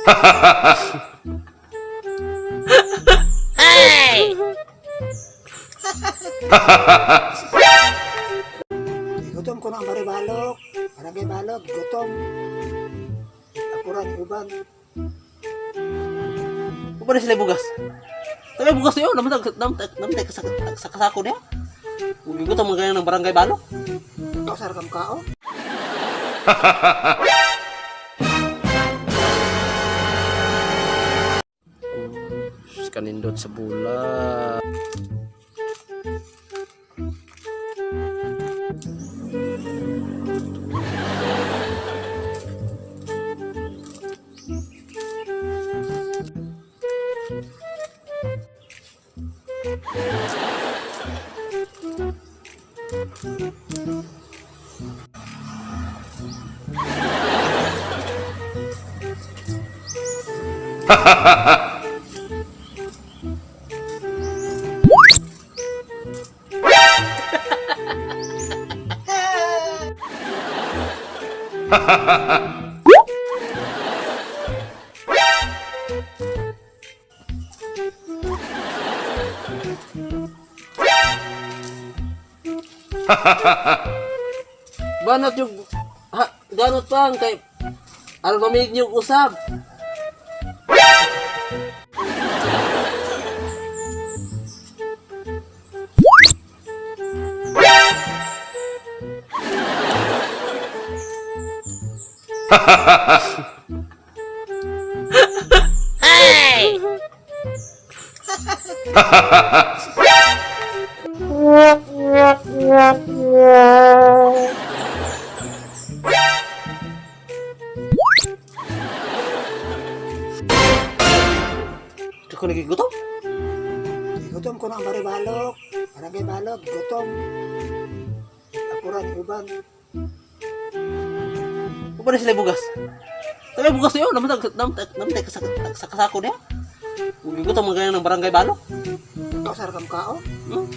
Hey! Gutom ko na ang baribalok. Barangay balok, gutom. Akuran uban. Kung pa sila bugas? Tapi bugas niyo, naman sa kasako niya. Huwag ko mga ganyan ng barangay balok. Ikaw sarkam kao. Kanindot sa bula. Banat yung ganot pang kay almamig yung usab. Hey! Ito ko nagigutom? Gutom ko na ang baribalok. Barangay balok, gutom. Akuran uban. Kung pa sila bugas? Tapi bugas niyo, naman sa kasako niya. Huwag ko mga ganyan ng barangay balok. Ikaw sarkam kao. Hmm?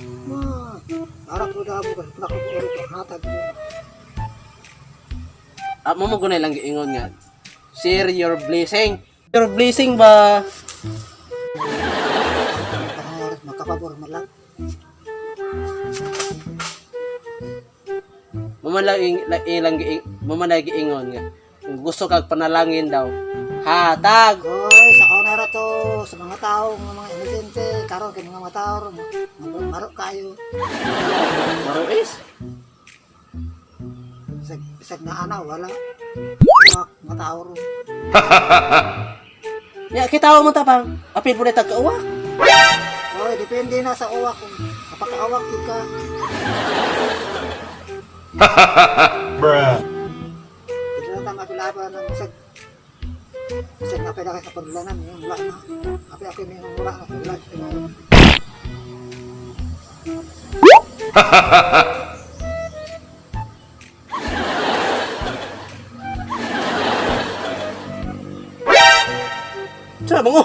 Harap ko na bukas. Nakukulit ko. Hatag mo. Mamo ko na lang giingon nga. Share your blessing. Your blessing ba? Pangalit, makapabor mo lang. Mamalay giingon nga. Kung gusto kag panalangin daw, hatag. Oy, sa onara to, sa mga tao, mga inosente, karon kay mga matao, marok kayo. Maruis. Isag na ana, wala. Mga tao ron. Ya kita mo tapang. Apil po na tagkauwa. Oy, depende na sa uwak kung kapag-awak ka. Bruh. Hindi na tama laban ng isag. Isag na pwede sa paglanan, yung wala na. Api may wala na, wala. Saan mo?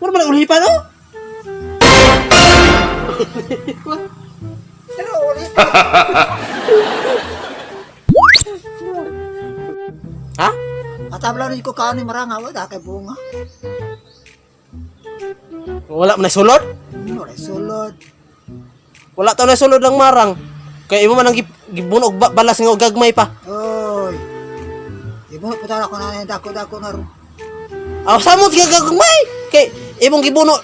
Wala man ang ulipan, oh? Pero ulit. Ha? Atabla rin ko kanin maranga, wala kay bunga. Wala man na sulod? Wala sulod. Wala to na sulod ng marang. Kaya imo man ang gibunog balas nga gagmay pa. Oy. Ibunot pa ko na dako-dako na ron. Aw samot gagmay. Kay imong gibuno